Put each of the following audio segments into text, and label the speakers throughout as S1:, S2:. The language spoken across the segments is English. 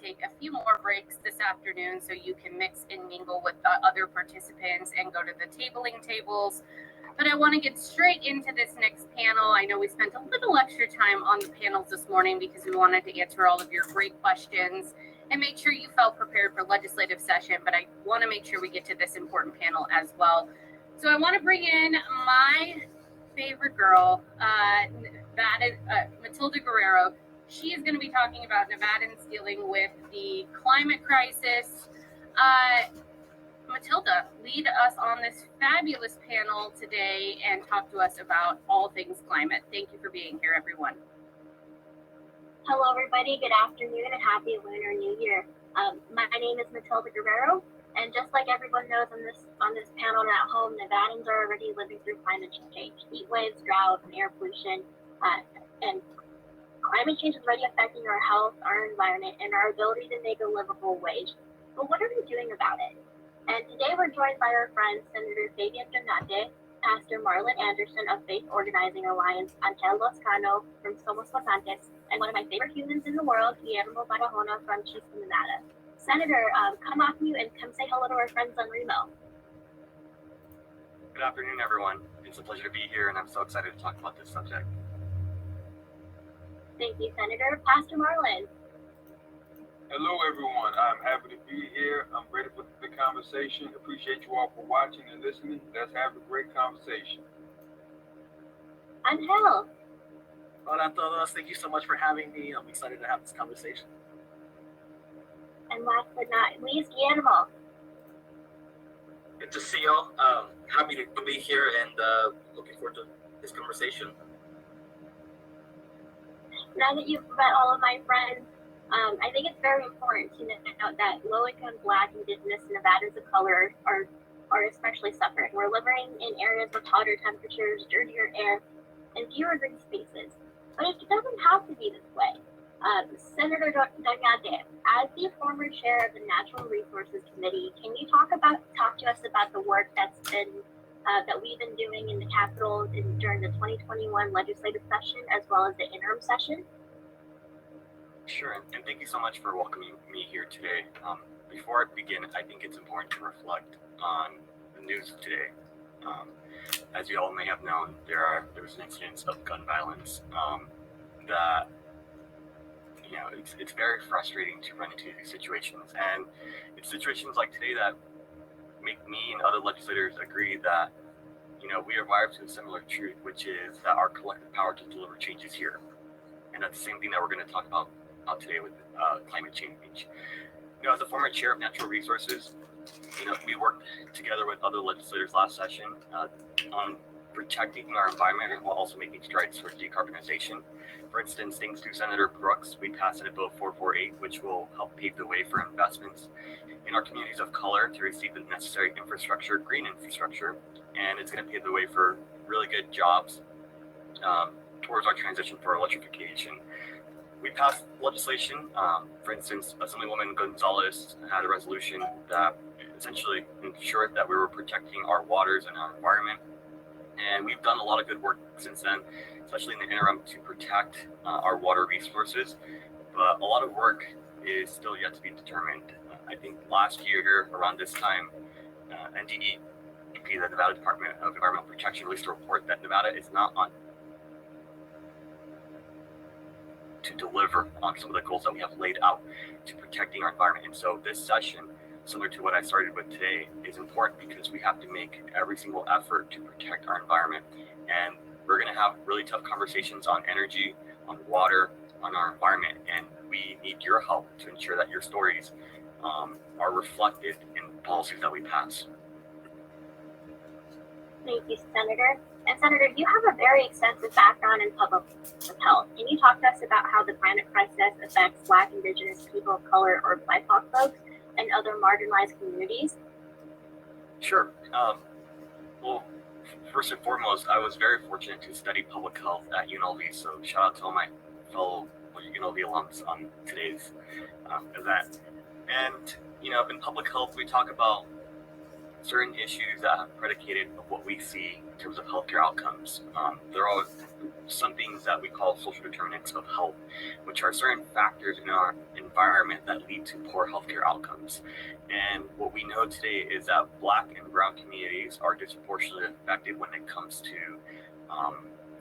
S1: take a few more breaks this afternoon so you can mix and mingle with the other participants and go to the tabling tables. But I want to get straight into this next panel. I know we spent a little extra time on the panels this morning because we wanted to answer all of your great questions and make sure you felt prepared for legislative session, but I want to make sure we get to this important panel as well. So I want to bring in my favorite girl, Matilda Guerrero. She is going to be talking about Nevadans dealing with the climate crisis. Matilda, lead us on this fabulous panel today and talk to us about all things climate. Thank you for being here, everyone.
S2: Hello, everybody. Good afternoon and happy Lunar New Year. My name is Matilda Guerrero, and just like everyone knows on this panel and at home, Nevadans are already living through climate change, heat waves, drought, and air pollution, and climate change is already affecting our health, our environment, and our ability to make a livable wage. But what are we doing about it? And today we're joined by our friends, Senator Fabian Donate, Pastor Marlon Anderson of Faith Organizing Alliance, Angel Lozcano from Somos Votantes, and one of my favorite humans in the world, Guillermo Barahona from Chispa, Nevada. Senator, come off mute and come say hello to our friends on Remo.
S3: Good afternoon, everyone. It's a pleasure to be here, and I'm so excited to talk about this subject.
S2: Thank you, Senator. Pastor Marlon.
S4: Hello, everyone. I'm happy to be here. I'm ready for the conversation. Appreciate you all for watching and listening. Let's have a great conversation.
S2: Angel.
S5: Hola a todos. Thank you so much for having me. I'm excited to have this conversation.
S2: And last but not least, Guillermo.
S6: Good to see y'all. Happy to be here and looking forward to this conversation.
S2: Now that you've met all of my friends, I think it's very important to note that low-income Black, Indigenous, and Nevadans of color are especially suffering. We're living in areas with hotter temperatures, dirtier air, and fewer green spaces. But it doesn't have to be this way. Senator Donate, as the former chair of the Natural Resources Committee, can you talk to us about the work that we've been doing in the Capitol during the 2021 legislative session as well as the interim session?
S3: Sure, and thank you so much for welcoming me here today. Before I begin, I think it's important to reflect on the news of today. As you all may have known, there was an incidence of gun violence that, it's very frustrating to run into these situations. And it's situations like today that make me and other legislators agree that, we are wired to a similar truth, which is that our collective power to deliver change is here. And that's the same thing that we're going to talk about today with climate change. As a former chair of natural resources, we worked together with other legislators last session on protecting our environment while also making strides towards decarbonization. For instance, thanks to Senator Brooks, we passed Senate Bill 448, which will help pave the way for investments in our communities of color to receive the necessary infrastructure, green infrastructure, and it's going to pave the way for really good jobs towards our transition for electrification. We passed legislation, for instance, Assemblywoman Gonzalez had a resolution that essentially ensured that we were protecting our waters and our environment. And we've done a lot of good work since then, especially in the interim to protect our water resources. But a lot of work is still yet to be determined. I think last year around this time, NDEP, the Nevada Department of Environmental Protection, released a report that Nevada is not on to deliver on some of the goals that we have laid out to protecting our environment. And so this session, similar to what I started with today, is important because we have to make every single effort to protect our environment. And we're going to have really tough conversations on energy, on water, on our environment. And we need your help to ensure that your stories are reflected in policies that we pass.
S2: Thank you, Senator. And Senator, you have a very extensive background in public health. Can you talk to us about how the climate crisis affects Black, Indigenous, people of color, or BIPOC folks and other marginalized communities?
S3: Sure. Well, first and foremost, I was very fortunate to study public health at UNLV, so shout out to all my fellow UNLV alums on today's event. And, in public health, we talk about certain issues that have predicated of what we see in terms of healthcare outcomes. There are some things that we call social determinants of health, which are certain factors in our environment that lead to poor healthcare outcomes. And what we know today is that Black and Brown communities are disproportionately affected when it comes to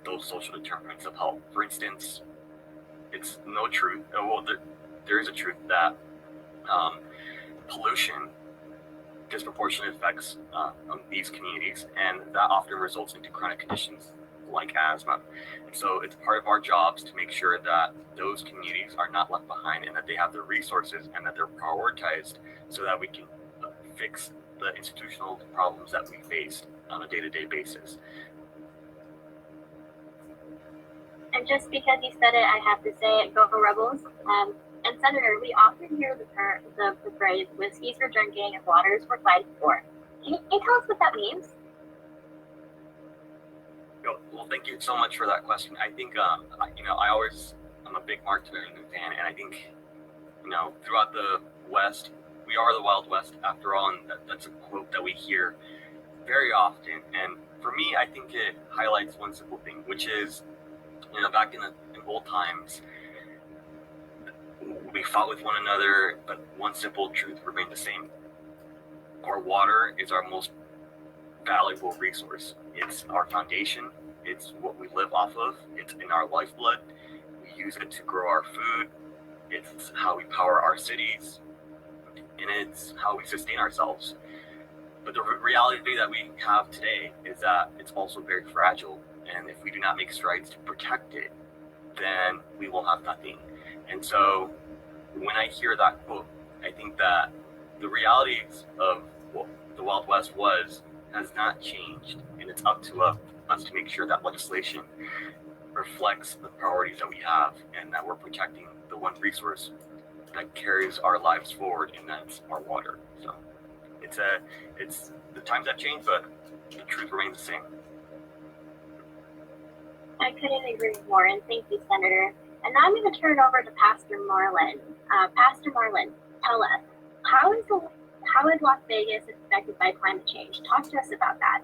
S3: those social determinants of health. For instance, it's no truth. Well, there is a truth that pollution disproportionately affects these communities, and that often results into chronic conditions like asthma. And so it's part of our jobs to make sure that those communities are not left behind and that they have the resources and that they're prioritized so that we can fix the institutional problems that we face on a day-to-day basis.
S2: And just because you said it, I have to say it, go Rebels. And Senator, we often hear the phrase, whiskeys for drinking and waters for fighting for. Can you tell us what that means?
S3: Well, thank you so much for that question. I think, I'm a big Mark Twain fan, and I think, throughout the West, we are the Wild West after all, and that's a quote that we hear very often. And for me, I think it highlights one simple thing, which is, back in old times, we fought with one another, but one simple truth remained the same. Our water is our most valuable resource. It's our foundation. It's what we live off of. It's in our lifeblood. We use it to grow our food. It's how we power our cities. And it's how we sustain ourselves. But the reality that we have today is that it's also very fragile. And if we do not make strides to protect it, then we will have nothing. And so when I hear that quote, I think that the realities of what the Wild West has not changed, and it's up to us to make sure that legislation reflects the priorities that we have and that we're protecting the one resource that carries our lives forward, and that's our water. So it's the times have changed, but the truth remains the same.
S2: I couldn't agree more, and thank you, Senator. And now I'm going to turn it over to Pastor Marlin. Pastor Marlin, tell us, how is Las Vegas affected by climate change? Talk to us about that.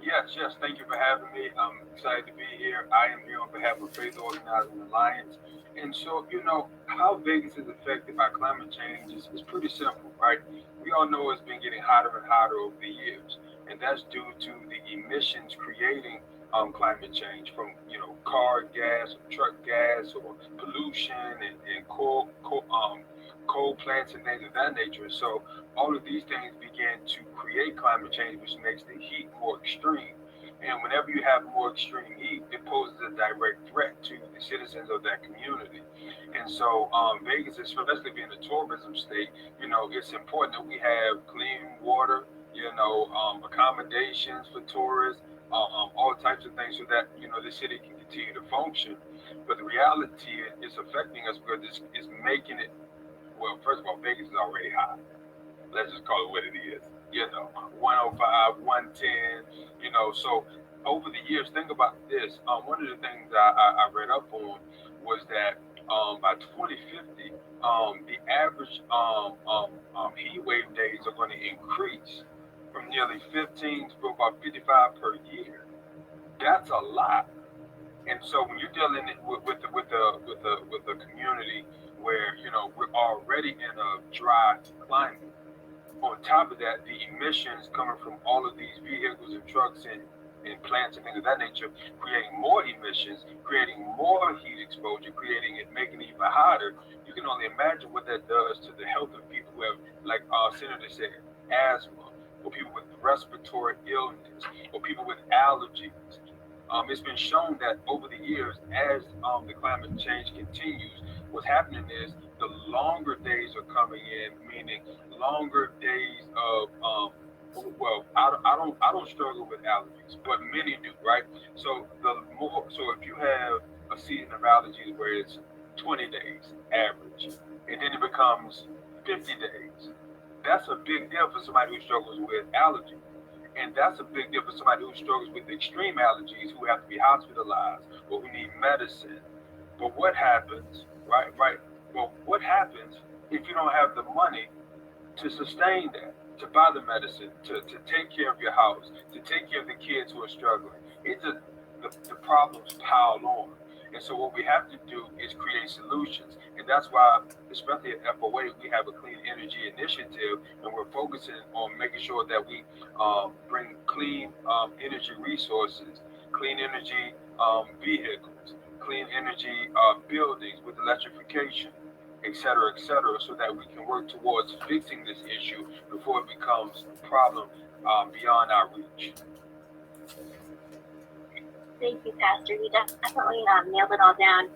S4: Yes, thank you for having me. I'm excited to be here. I am here on behalf of Faith Organizing Alliance. And so, how Vegas is affected by climate change is pretty simple, right? We all know it's been getting hotter and hotter over the years, and that's due to the emissions creating climate change from, car gas, or truck gas, or pollution, and coal plants and things of that nature. So all of these things begin to create climate change, which makes the heat more extreme. And whenever you have more extreme heat, it poses a direct threat to the citizens of that community. And so Vegas, especially being a tourism state, it's important that we have clean water, accommodations for tourists, all types of things so that, the city can continue to function. But the reality is affecting us because it's making it, well, first of all, Vegas is already hot. Let's just call it what it is. 105, 110, so over the years, think about this. One of the things I read up on was that by 2050, the average heat wave days are going to increase from nearly 15 to about 55 per year. That's a lot. And so when you're dealing with the community where we're already in a dry climate, on top of that, the emissions coming from all of these vehicles and trucks and plants and things of that nature, creating more emissions, creating more heat exposure, making it even hotter. You can only imagine what that does to the health of people who have, like our senator said, asthma, or people with respiratory illness, or people with allergies. It's been shown that over the years, as the climate change continues, what's happening is the longer days are coming in, meaning longer days of I don't struggle with allergies, but many do, right? So if you have a season of allergies where it's 20 days average, and then it becomes 50 days, that's a big deal for somebody who struggles with allergies. And that's a big deal for somebody who struggles with extreme allergies, who have to be hospitalized or who need medicine. But what happens, right? Well, what happens if you don't have the money to sustain that? to buy the medicine, to take care of your house, to take care of the kids who are struggling. It just the problems pile on. And so what we have to do is create solutions. And that's why, especially at FOA, we have a clean energy initiative, and we're focusing on making sure that we bring clean energy resources, clean energy vehicles, clean energy buildings with electrification, et cetera, so that we can work towards fixing this issue before it becomes a problem beyond our reach.
S2: Thank you, Pastor. You definitely nailed it all down.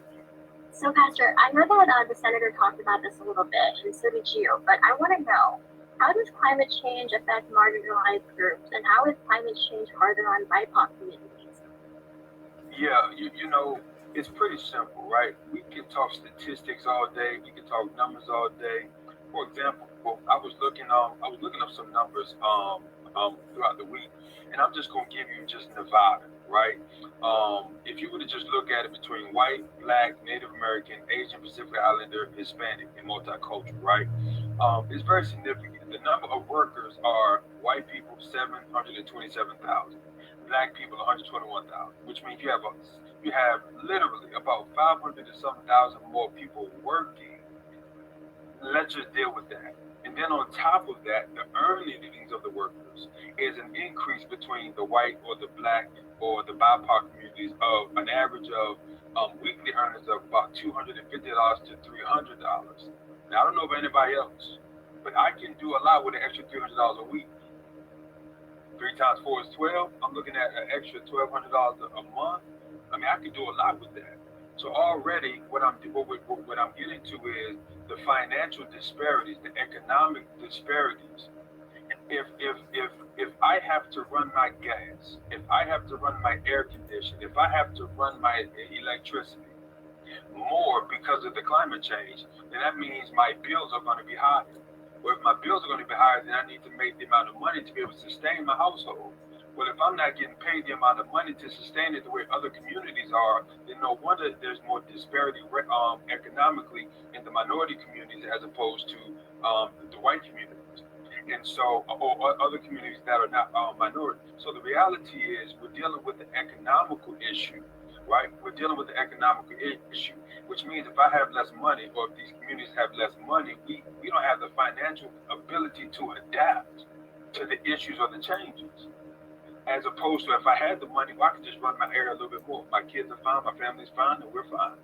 S2: So, Pastor, I know that the senator talked about this a little bit, and so did you, but I want to know, how does climate change affect marginalized groups, and how is climate change harder on BIPOC communities?
S4: Yeah, you know, it's pretty simple, right? We can talk statistics all day, we can talk numbers all day. For example, I was looking up some numbers throughout the week, and I'm just gonna give you just Nevada, right? If you were to just look at it between white, black, Native American, Asian, Pacific Islander, Hispanic, and multicultural, right? It's very significant. The number of workers are white people 727,000, black people 121,000, which means you have literally about 500 and some thousand more people working. Let's just deal with that. And then on top of that, the earnings of the workers is an increase between the white or the black or the BIPOC communities of an average of weekly earnings of about $250 to $300. Now, I don't know about anybody else, but I can do a lot with an extra $300 a week. 3 times 4 is 12. I'm looking at an extra $1,200 a month. I mean, I can do a lot with that. So already, what I'm getting to is the financial disparities, the economic disparities. If I have to run my gas, if I have to run my air conditioning, if I have to run my electricity more because of the climate change, then that means my bills are going to be higher. Well, if my bills are going to be higher, then I need to make the amount of money to be able to sustain my household. Well, if I'm not getting paid the amount of money to sustain it the way other communities are, then no wonder there's more disparity economically in the minority communities as opposed to the white communities. And so, or other communities that are not minority. So the reality is we're dealing with the economical issue, right? We're dealing with the economical issue, which means if I have less money or if these communities have less money, we don't have the financial ability to adapt to the issues or the changes. As opposed to if I had the money, well, I could just run my air a little bit more. My kids are fine, my family's fine, and we're fine.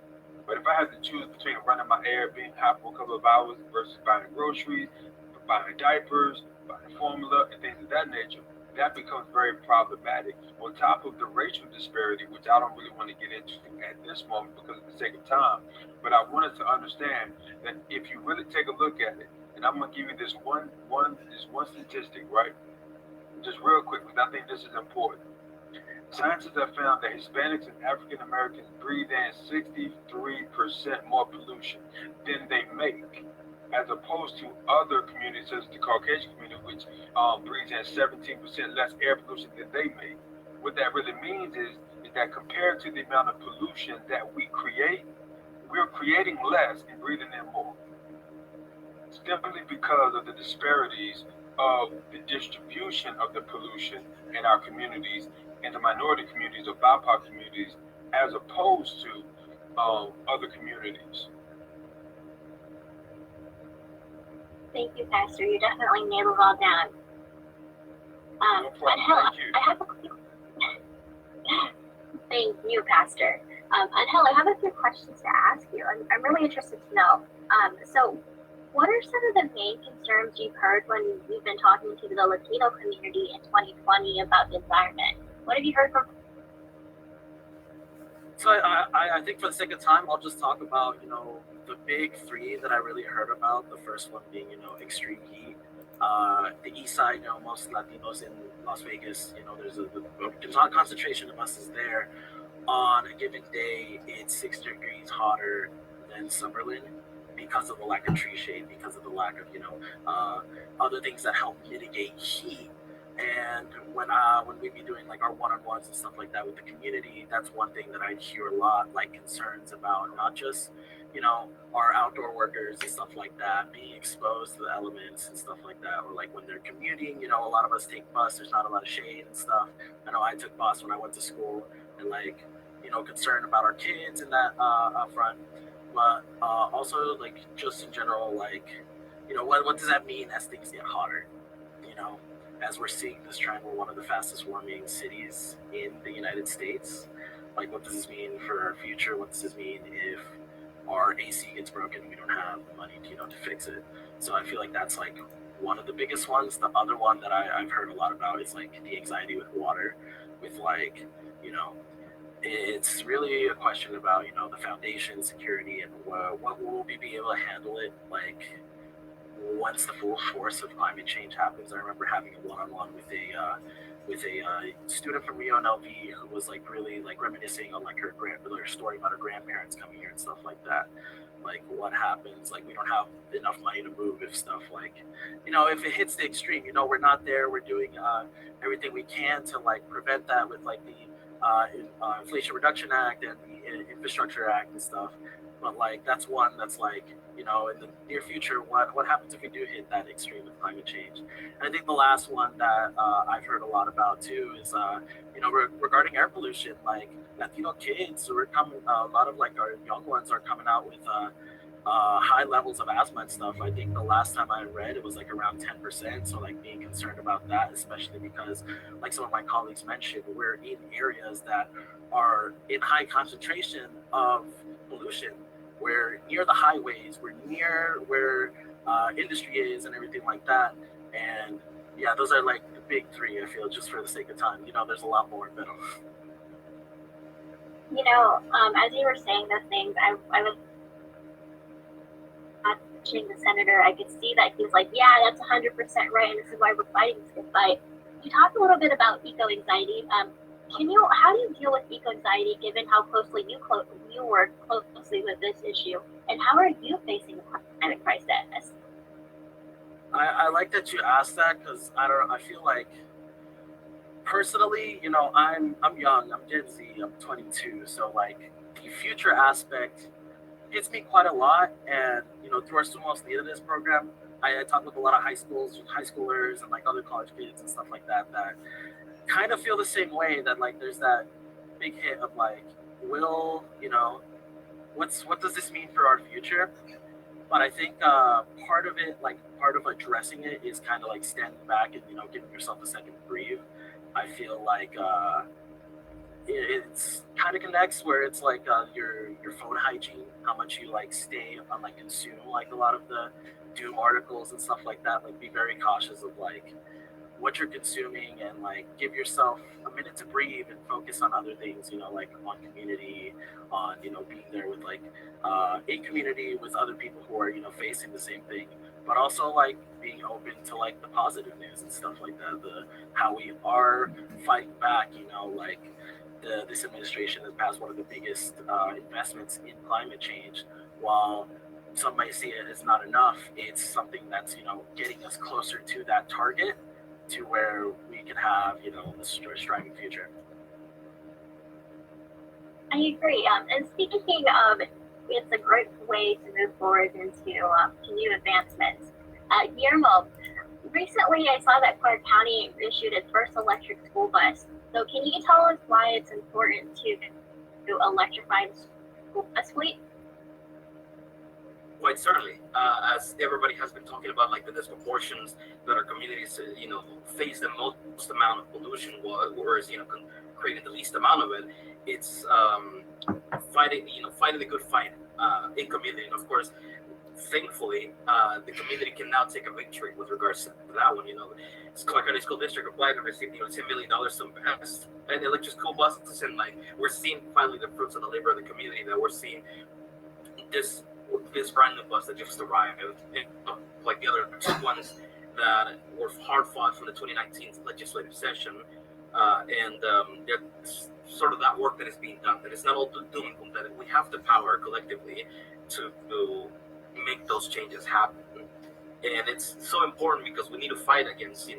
S4: But if I had to choose between running my air, being hot for a couple of hours versus buying groceries, buying diapers, buying formula, and things of that nature, that becomes very problematic. On top of the racial disparity, which I don't really want to get into at this moment because of the sake of time, but I wanted to understand that if you really take a look at it, and I'm going to give you this one statistic, right? Just real quick, because I think this is important. Scientists have found that Hispanics and African Americans breathe in 63% more pollution than they make, as opposed to other communities such as the Caucasian community, which breathes in 17% less air pollution than they make. What that really means is that compared to the amount of pollution that we create, we're creating less and breathing in more. Simply because of the disparities of the distribution of the pollution in our communities, in the minority communities or BIPOC communities, as opposed to other communities.
S2: Thank you, Pastor. You definitely nailed it all down.
S4: No problem. Thank you.
S2: I have a quick... Thank you, Pastor. Angel, I have a few questions to ask you. I'm really interested to know. So, what are some of the main concerns you've heard when you've been talking to the Latino community in 2020 about the environment? What have you heard from?
S5: So I think for the sake of time, I'll just talk about, the big three that I really heard about. The first one being, extreme heat. The east side, most Latinos in Las Vegas, there's a concentration of us is there. On a given day, it's 6 degrees hotter than Summerlin because of the lack of tree shade, because of the lack of, other things that help mitigate heat. And when we be doing like our one-on-ones and stuff like that with the community, that's one thing that I hear a lot, like concerns about not just, you know, our outdoor workers and stuff like that being exposed to the elements and stuff like that, or like when they're commuting, you know, a lot of us take bus, there's not a lot of shade and stuff. I know I took bus when I went to school, and like, you know, concerned about our kids in that up front, but also like just in general, like, you know, what does that mean as things get hotter, you know, as we're seeing this trend, we're one of the fastest warming cities in the United States. Like, what does this mean for our future? What does this mean if our AC gets broken and we don't have the money to, you know, to fix it? So I feel like that's like one of the biggest ones. The other one that I've heard a lot about is like the anxiety with water, with like, you know, it's really a question about, you know, the foundation, security, and what will we be able to handle it like once the full force of climate change happens. I remember having a one-on-one with a student from Rio NLV who was like really like reminiscing on like her story about her grandparents coming here and stuff like that. Like, what happens? Like, we don't have enough money to move if stuff like, you know, if it hits the extreme, you know, we're not there. We're doing everything we can to like prevent that with like the Inflation Reduction Act and the Infrastructure Act and stuff. But like, that's one that's like, you know, in the near future, what happens if we do hit that extreme with climate change? And I think the last one that I've heard a lot about too is, you know, regarding air pollution. Like, Latino kids, so we're coming, a lot of like our young ones are coming out with high levels of asthma and stuff. I think the last time I read, it was like around 10%. So like being concerned about that, especially because like some of my colleagues mentioned, we're in areas that are in high concentration of pollution. We're near the highways, we're near where industry is and everything like that. And yeah, those are like the big three, I feel, just for the sake of time. You know, there's a lot more, but
S2: You know, as you were saying those things, I was watching the senator. I could see that he was like, yeah, that's 100% right, and this is why we're fighting this good fight. You talked a little bit about eco-anxiety. How do you deal with eco-anxiety given how closely you work closely with this issue, and how are you facing the climate crisis?
S5: I like that you asked that, because I feel like personally, you know, I'm young, I'm Gen Z, I'm 22, so like the future aspect hits me quite a lot. And you know, through our Sumos Nevadans program, I talk with a lot of high schoolers and like other college kids and stuff like that kind of feel the same way, that like there's that big hit of like, you know, what does this mean for our future? But I think part of addressing it is kind of like standing back and, you know, giving yourself a second to breathe. I feel like it's kind of connects where it's like your phone hygiene, how much you like stay on, like consume like a lot of the doom articles and stuff like that. Like, be very cautious of like what you're consuming, and like give yourself a minute to breathe and focus on other things, you know, like on community, on, you know, being there with like a community with other people who are, you know, facing the same thing, but also like being open to like the positive news and stuff like that, how we are fighting back, you know, like this administration has passed one of the biggest investments in climate change. While some might see it as not enough, it's something that's, you know, getting us closer to that target, to where we can have, you know, a striving future.
S2: I agree. And speaking of, it's a great way to move forward into to new advancements. Guillermo, recently I saw that Clark County issued its first electric school bus. So can you tell us why it's important to electrify the school bus fleet?
S6: Quite certainly, as everybody has been talking about, like the disproportions that our communities, you know, face the most amount of pollution, whereas, you know, creating the least amount of it. It's fighting the good fight in community, and of course, thankfully, the community can now take a victory with regards to that one. You know, Clark County School District applied and received, you know, $10 million to invest in electric school buses, and like we're seeing finally the fruits of the labor of the community. That we're seeing this brand new bus that just arrived, and, like the other two ones that were hard fought from the 2019 legislative session, and sort of that work that is being done. That it's not all doom and gloom. That we have the power collectively to make those changes happen. and it's so important because we need to fight against the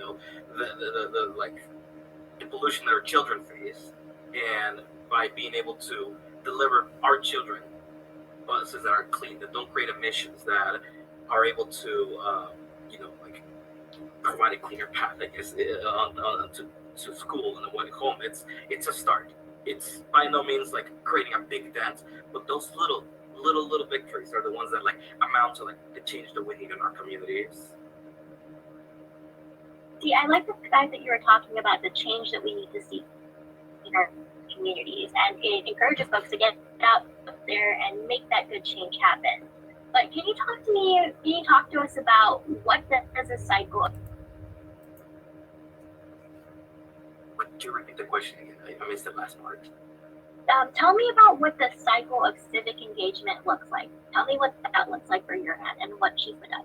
S6: pollution that our children face, and by being able to deliver our children buses that are clean, that don't create emissions, that are able to provide a cleaner path, I guess, to school and away home. It's a start. It's by no means like creating a big dent, but those little victories are the ones that like amount to like the change that we need in our communities.
S2: See, I like the fact that you were talking about the change that we need to see in our communities, and it encourages folks to get out there and make that good change happen. But can you talk to us about what does a cycle?
S6: Could you repeat the question again? I missed the last part.
S2: Tell me about what the cycle of civic engagement looks like. Tell me what that looks like for your end and what she's been done.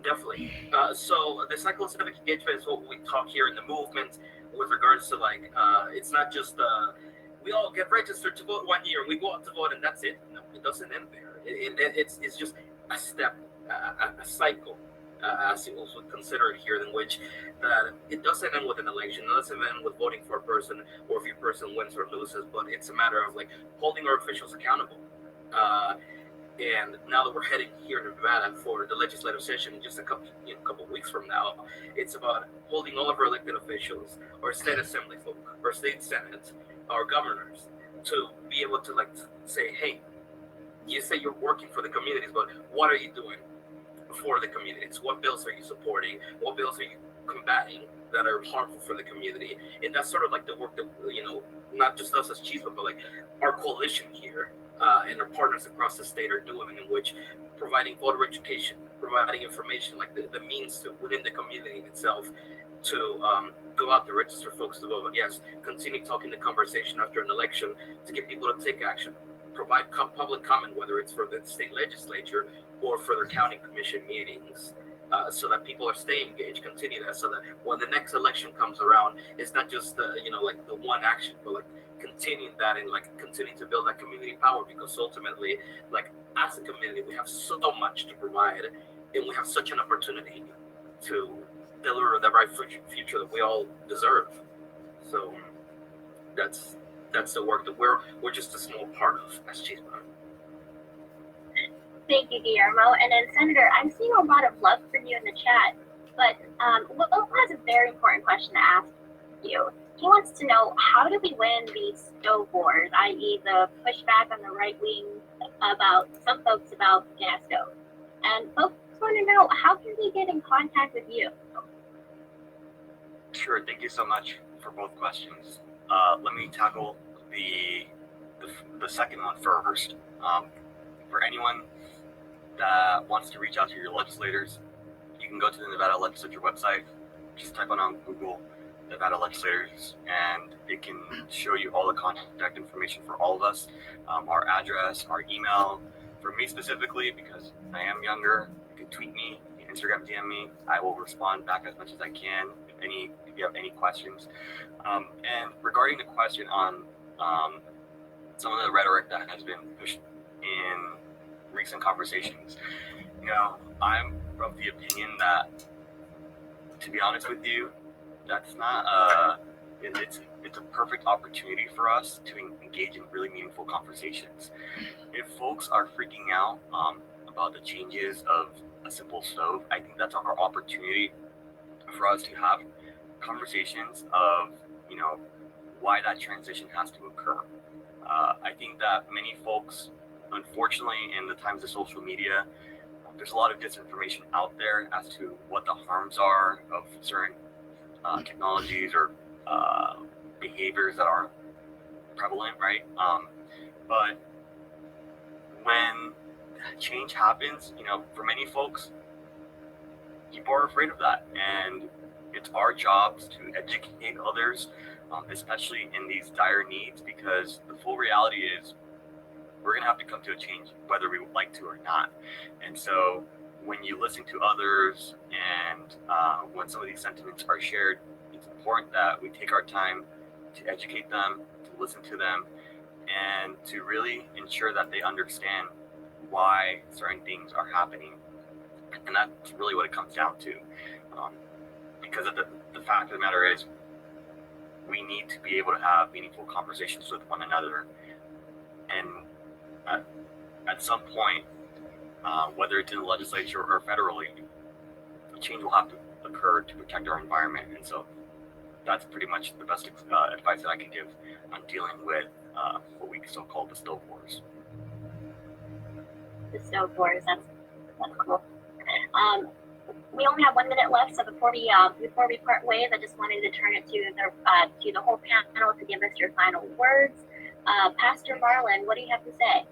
S6: Definitely. So the cycle of civic engagement is what we talk here in the movement with regards to like, it's not just we all get registered to vote 1 year and we go out to vote and that's it. No, it doesn't end there. It's just a step, a cycle, as it was considered here, in which that it doesn't end with an election, it doesn't end with voting for a person or if your person wins or loses, but it's a matter of like holding our officials accountable. And now that we're heading here to Nevada for the legislative session in just a couple of weeks from now, it's about holding all of our elected officials, our state assembly folk, our state senate, our governors, to be able to like say, hey, you say you're working for the communities, but what are you doing for the communities? What bills are you supporting? What bills are you combating that are harmful for the community? And that's sort of like the work that, not just us as Chispa, but like our coalition here and our partners across the state are doing, in which providing voter education, providing information, like the means to within the community itself to go out to register folks to vote. But yes, continue talking the conversation after an election to get people to take action, provide public comment, whether it's for the state legislature or for their county commission meetings, so that people are staying engaged. Continue that, so that when the next election comes around, it's not just the one action, but like continuing that and like continuing to build that community power, because ultimately, like as a community, we have so much to provide, and we have such an opportunity to deliver the right future that we all deserve. So that's the work that we're just a small part of as Chispa.
S2: Thank you, Guillermo. And then, Senator, I'm seeing a lot of love from you in the chat, but Will has a very important question to ask you. He wants to know, how do we win these stove wars, i.e. the pushback on the right wing about some folks about gas stoves? And folks want to know, how can we get in contact with you?
S3: Sure, thank you so much for both questions. Let me tackle the second one first. For anyone that wants to reach out to your legislators, you can go to the Nevada Legislature website, just type on Google Nevada legislators, and it can show you all the contact information for all of us, our address, our email. For me specifically, because I am younger, you can tweet me, you can Instagram DM me. I will respond back as much as I can if you have any questions. And regarding the question on some of the rhetoric that has been pushed in recent conversations, I'm of the opinion that, to be honest with you, that's not it's a perfect opportunity for us to engage in really meaningful conversations. If folks are freaking out about the changes of a simple stove, I think that's our opportunity for us to have conversations of why that transition has to occur. I think that many folks, unfortunately, in the times of social media, there's a lot of disinformation out there as to what the harms are of certain technologies or behaviors that are prevalent, right? But when change happens, for many folks, people are afraid of that, and it's our jobs to educate others, especially in these dire needs, because the full reality is we're going to have to come to a change whether we would like to or not. And so when you listen to others and when some of these sentiments are shared, it's important that we take our time to educate them, to listen to them, and to really ensure that they understand why certain things are happening. And that's really what it comes down to. Because the fact of the matter is, we need to be able to have meaningful conversations with one another. And at some point, whether it's in the legislature or federally, change will have to occur to protect our environment. And so that's pretty much the best advice that I can give on dealing with what we so call the stove wars.
S2: The stove wars, that's cool. We only have 1 minute left, so before we part ways, I just wanted to turn it to the whole panel to give us your final words. Pastor Marlon, what do you have to say?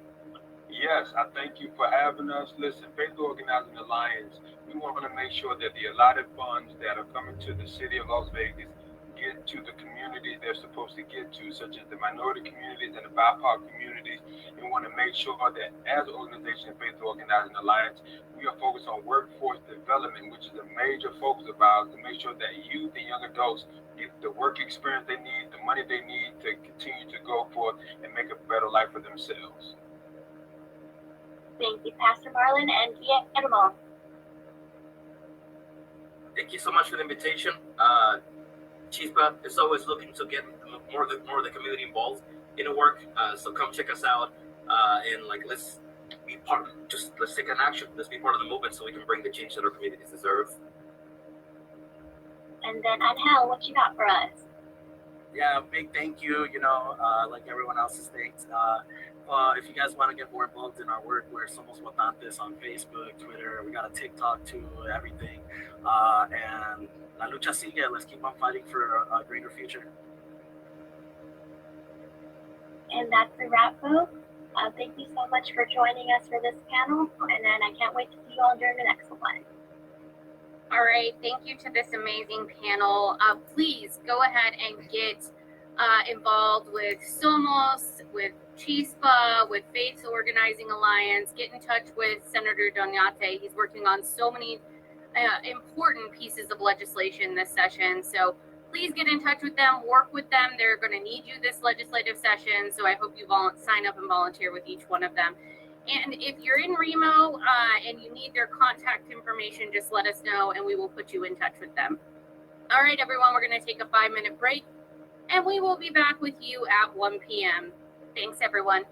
S4: Yes, I thank you for having us. Listen, Faith Organizing Alliance, we want to make sure that the allotted funds that are coming to the city of Las Vegas get to the communities they're supposed to get to, such as the minority communities and the BIPOC communities. We want to make sure that as an organization, Faith Organizing Alliance, we are focused on workforce development, which is a major focus of ours, to make sure that youth and young adults get the work experience they need, the money they need to continue to go forth and make a better life for themselves.
S2: Thank you, Pastor Marlon and Guillermo.
S6: Thank you so much for the invitation. Chispa is always looking to get more of the community involved in the work. So come check us out, and let's be part. Let's take an action. Let's be part of the movement so we can bring the change that our communities deserve.
S2: And then Angel, what you got for us?
S5: Yeah, big thank you. Like everyone else's thanks. If you guys want to get more involved in our work, we're Somos Votantes on Facebook, Twitter. We got a TikTok too, everything. And La Lucha Sigue. Let's keep on fighting for a greater future.
S2: And that's a wrap, folks. Thank you so much for joining us for this panel. And then I can't wait to see you all during the next one.
S1: All right, thank you to this amazing panel. Please go ahead and get involved with Somos, with Chispa, with Faith Organizing Alliance. Get in touch with Senator Doñate. He's working on so many important pieces of legislation this session. So please get in touch with them, work with them. They're going to need you this legislative session. So I hope you sign up and volunteer with each one of them. And if you're in Remo and you need their contact information, just let us know and we will put you in touch with them. All right, everyone, we're going to take a 5-minute break and we will be back with you at 1 p.m. Thanks, everyone.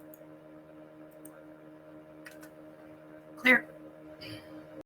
S7: Clear.